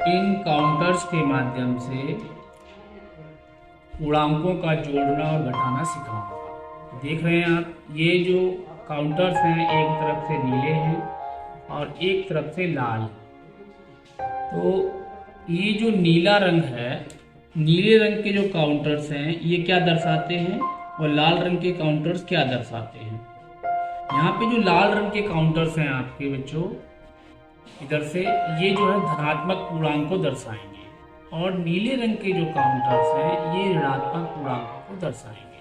इन counters के माध्यम से पूर्णांकों का जोड़ना और घटाना सिखाऊंगा। देख रहे हैं आप, ये जो काउंटर्स हैं एक तरफ से नीले हैं और एक तरफ से लाल है। तो ये जो नीला रंग है, नीले रंग के जो काउंटर्स हैं ये क्या दर्शाते हैं और लाल रंग के काउंटर्स क्या दर्शाते हैं। यहाँ पे जो लाल रंग के काउंटर्स हैं आपके बच्चों, इधर से ये जो है धनात्मक पूर्णांक को दर्शाएंगे और नीले रंग के जो काउंटर्स हैं ये ऋणात्मक पूर्णांकों को दर्शाएंगे।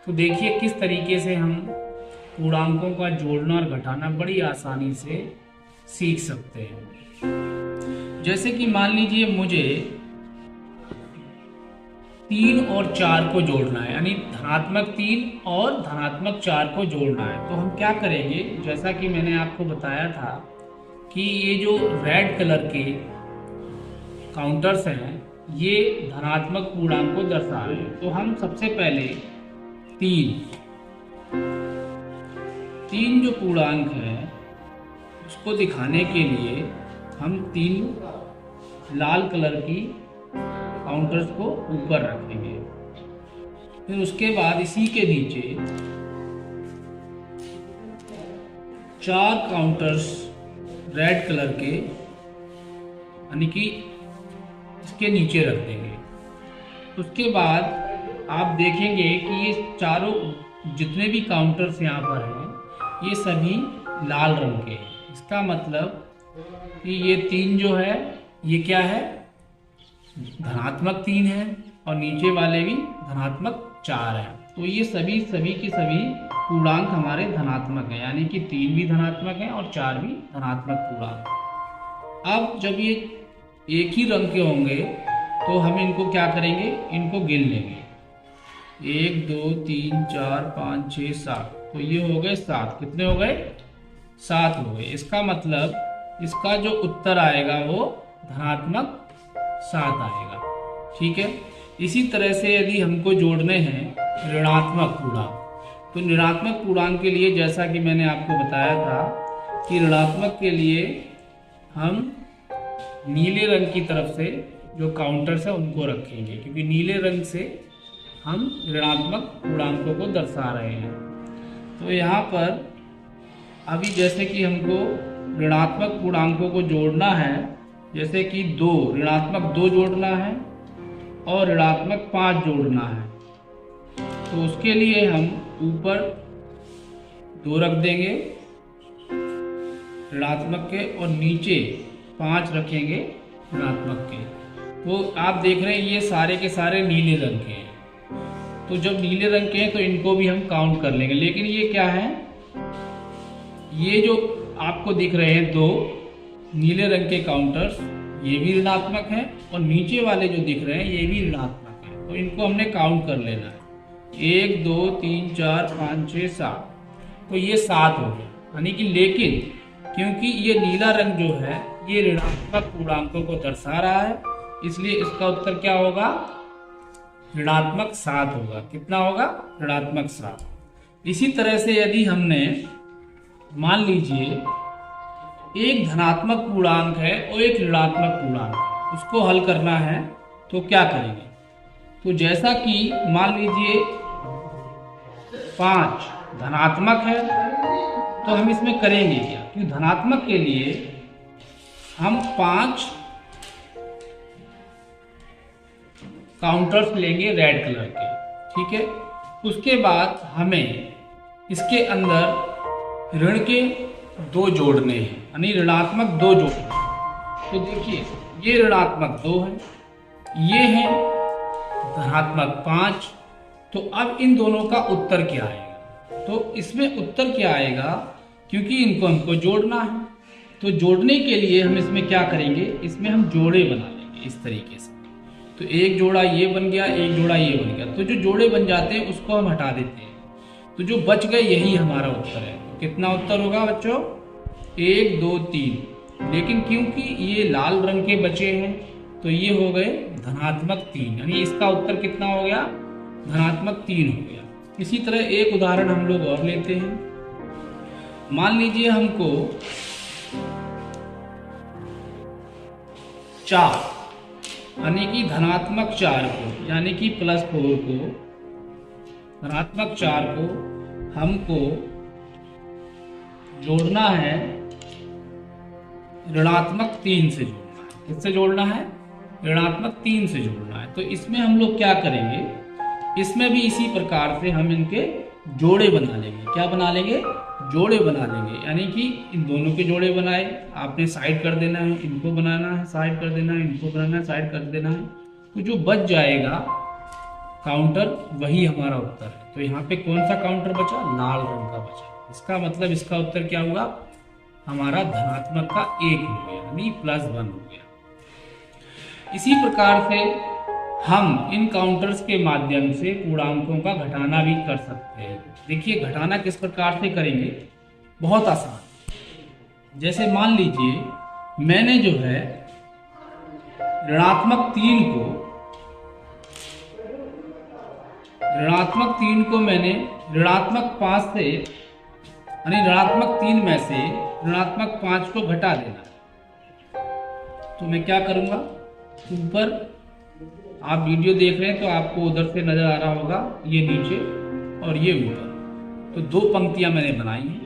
तो देखिए किस तरीके से हम पूर्णांकों का जोड़ना और घटाना बड़ी आसानी से सीख सकते हैं। जैसे कि मान लीजिए मुझे 3 और 4 को जोड़ना है, यानी धनात्मक 3 और धनात्मक 4 को जोड़ना है। तो हम क्या करेंगे, जैसा कि मैंने आपको बताया था कि ये जो रेड कलर के काउंटर्स हैं ये धनात्मक पूर्णांक को दर्शा रहे हैं। तो हम सबसे पहले तीन जो पूर्णांक है उसको दिखाने के लिए हम 3 लाल कलर की काउंटर्स को ऊपर रखेंगे। फिर उसके बाद इसी के नीचे 4 काउंटर्स रेड कलर के, यानी कि इसके नीचे रख देंगे। उसके बाद आप देखेंगे कि ये चारों जितने भी काउंटर्स यहाँ पर हैं ये सभी लाल रंग के हैं। इसका मतलब कि ये 3 जो है ये क्या है, धनात्मक 3 है और नीचे वाले भी धनात्मक 4 है। तो ये सभी के सभी पूर्णांक हमारे धनात्मक हैं, यानी कि 3 भी धनात्मक हैं और 4 भी धनात्मक पूर्णांक। अब जब ये एक ही रंग के होंगे तो हम इनको क्या करेंगे, इनको गिन लेंगे। 1 2 3 4 5 6 7। तो ये हो गए 7। कितने हो गए, 7 हो गए। इसका मतलब इसका जो उत्तर आएगा वो धनात्मक 7 आएगा। ठीक है। इसी तरह से यदि हमको जोड़ने हैं ऋणात्मक पूर्णांक, तो ऋणात्मक पूर्णांक के लिए जैसा कि मैंने आपको बताया था कि ऋणात्मक के लिए हम नीले रंग की तरफ से जो काउंटर्स है उनको रखेंगे, क्योंकि नीले रंग से हम ऋणात्मक पूर्णांकों को दर्शा रहे हैं। तो यहाँ पर अभी जैसे कि हमको ऋणात्मक पूर्णांकों को जोड़ना है, जैसे कि 2 ऋणात्मक 2 जोड़ना है और ऋणात्मक 5 जोड़ना है। तो उसके लिए हम ऊपर 2 रख देंगे ऋणात्मक के और नीचे 5 रखेंगे ऋणात्मक के। तो आप देख रहे हैं ये सारे के सारे नीले रंग के हैं। तो जब नीले रंग के हैं तो इनको भी हम काउंट कर लेंगे। लेकिन ये क्या है, ये जो आपको दिख रहे हैं 2 नीले रंग के काउंटर्स ये भी ऋणात्मक हैं और नीचे वाले जो दिख रहे हैं ये भी ऋणात्मक हैं। तो इनको हमने काउंट कर लेना है। 1 2 3 4 5 6 7। तो ये 7 हो गए, यानी कि लेकिन क्योंकि ये नीला रंग जो है ये ऋणात्मक पूर्णांकों को दर्शा रहा है, इसलिए इसका उत्तर क्या होगा, ऋणात्मक 7 होगा। कितना होगा, ऋणात्मक 7। इसी तरह से यदि हमने मान लीजिए एक धनात्मक पूर्णांक है और एक ऋणात्मक पूर्णांक है, उसको हल करना है तो क्या करेंगे। तो जैसा कि मान लीजिए 5 धनात्मक है तो हम इसमें करेंगे क्या, क्योंकि धनात्मक के लिए हम 5 काउंटर्स लेंगे रेड कलर के। ठीक है। उसके बाद हमें इसके अंदर ऋण के 2 जोड़ने हैं, यानी ऋणात्मक 2 जोड़ने हैं। तो देखिए ये ऋणात्मक 2 है, ये है धनात्मक 5। तो अब इन दोनों का उत्तर क्या आएगा, तो इसमें उत्तर क्या आएगा, क्योंकि इनको हमको जोड़ना है। तो जोड़ने के लिए हम इसमें क्या करेंगे, इसमें हम जोड़े बना लेंगे इस तरीके से। तो एक जोड़ा ये बन गया, एक जोड़ा ये बन गया। तो जो जोड़े बन जाते हैं उसको हम हटा देते हैं, तो जो बच गए यही हमारा उत्तर है। तो कितना उत्तर होगा बच्चों, 1 2 3। लेकिन क्योंकि ये लाल रंग के बचे हैं तो ये हो गए धनात्मक 3, यानी इसका उत्तर कितना हो गया, धनात्मक 3 हो गया। इसी तरह एक उदाहरण हम लोग और लेते हैं। मान लीजिए हमको 4 यानी कि धनात्मक 4 को, यानी कि +4 को, धनात्मक 4 को हमको जोड़ना है ऋणात्मक 3 से जोड़ना है। किससे जोड़ना है? ऋणात्मक 3 से जोड़ना है। तो इसमें हम लोग क्या करेंगे, इसमें भी इसी प्रकार से हम इनके जोड़े बना लेंगे। क्या बना लेंगे? जोड़े बना लेंगे। यानी कि इन दोनों के जोड़े बनाए, आपने साइड कर देना है, इनको बनाना है, साइड कर देना है, इनको बनाना है, साइड कर देना है। तो जो बच जाएगा काउंटर, वही हमारा उत्तर है। तो यहाँ पे कौन सा काउंटर बचा? लाल रंग का बचा। इसका मतलब इसका उत्तर क्या हुआ? हमारा धनात्मक का 1 हो गया, यानी +1 हो गया। इसी प्रकार से हम इन काउंटर्स के माध्यम से पूर्णांकों का घटाना भी कर सकते हैं। देखिए घटाना किस प्रकार से करेंगे, बहुत आसान। जैसे मान लीजिए मैंने जो है ऋणात्मक 3 को मैंने ऋणात्मक 5 से, यानी ऋणात्मक 3 में से ऋणात्मक 5 को घटा देना। तो मैं क्या करूंगा, ऊपर आप वीडियो देख रहे हैं तो आपको उधर से नजर आ रहा होगा, ये नीचे और ये ऊपर, तो 2 पंक्तियां मैंने बनाई हैं।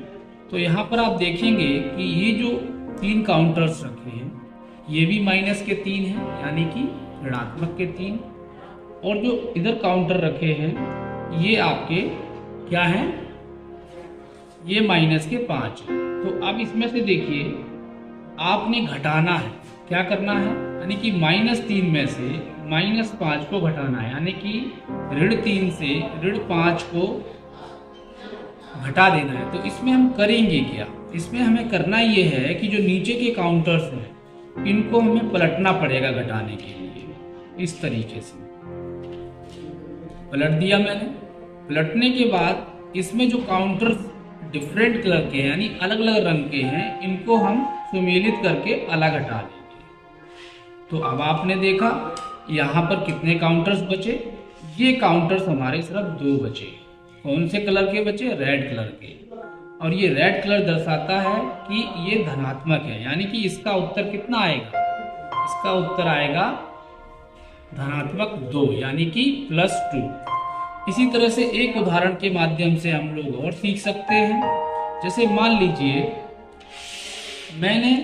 तो यहाँ पर आप देखेंगे कि ये जो 3 काउंटर्स रखे हैं, ये भी -3 हैं, यानी कि ऋणात्मक के 3, और जो इधर काउंटर रखे हैं ये आपके क्या हैं, ये -5 है। तो अब इसमें से देखिए आपने घटाना है, क्या करना है, यानी कि -3 में से -5 को घटाना है, यानी कि ऋण 3 से ऋण 5 को घटा देना है। तो इसमें हम करेंगे क्या, इसमें हमें करना ये है कि जो नीचे के काउंटर्स हैं इनको हमें पलटना पड़ेगा घटाने के लिए। इस तरीके से पलट दिया मैंने। पलटने के बाद इसमें जो काउंटर्स डिफरेंट कलर के हैं, यानी अलग अलग रंग के हैं, इनको हम सुमेलित करके अलग हटा लेंगे। तो अब आपने देखा यहाँ पर कितने काउंटर्स बचे, ये काउंटर्स हमारे सिर्फ 2 बचे। कौन से कलर के बचे? रेड कलर के। और ये रेड कलर दर्शाता है कि ये धनात्मक है, यानी कि इसका उत्तर कितना आएगा, इसका उत्तर आएगा धनात्मक 2, यानी कि +2। इसी तरह से एक उदाहरण के माध्यम से हम लोग और सीख सकते हैं। जैसे मान लीजिए मैंने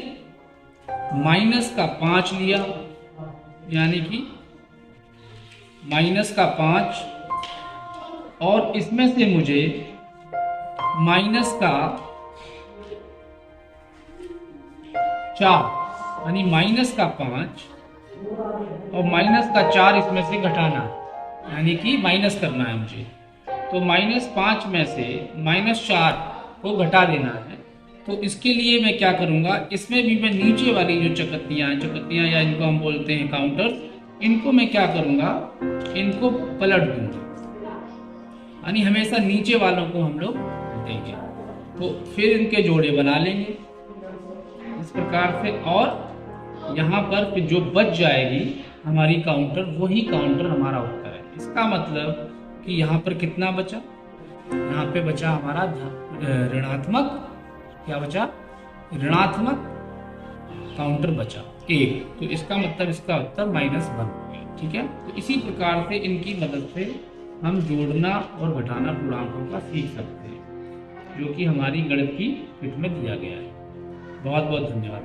-5 लिया, यानी कि -5, और इसमें से मुझे -4, यानी -5 और -4 इसमें से घटाना, यानी कि माइनस करना है मुझे। तो -5 में से -4 को घटा देना है। तो इसके लिए मैं क्या करूंगा, इसमें भी मैं नीचे वाली जो चकत्तियां या इनको हम बोलते हैं काउंटर्स, इनको मैं क्या करूंगा, इनको पलट दूंगा, यानी हमेशा नीचे वालों को हम लोग देंगे। तो फिर इनके जोड़े बना लेंगे इस प्रकार से, और यहाँ पर फिर जो बच जाएगी हमारी काउंटर, वही काउंटर हमारा उत्तर है। इसका मतलब कि यहाँ पर कितना बचा, यहाँ पे बचा हमारा ऋणात्मक, क्या बचा, ऋणात्मक काउंटर बचा 1। तो इसका मतलब इसका उत्तर -1 हो गया। ठीक है, तो इसी प्रकार से इनकी मदद से हम जोड़ना और घटाना पूर्णांकों का सीख सकते हैं, जो कि हमारी गणित की किट में दिया गया है। बहुत बहुत धन्यवाद।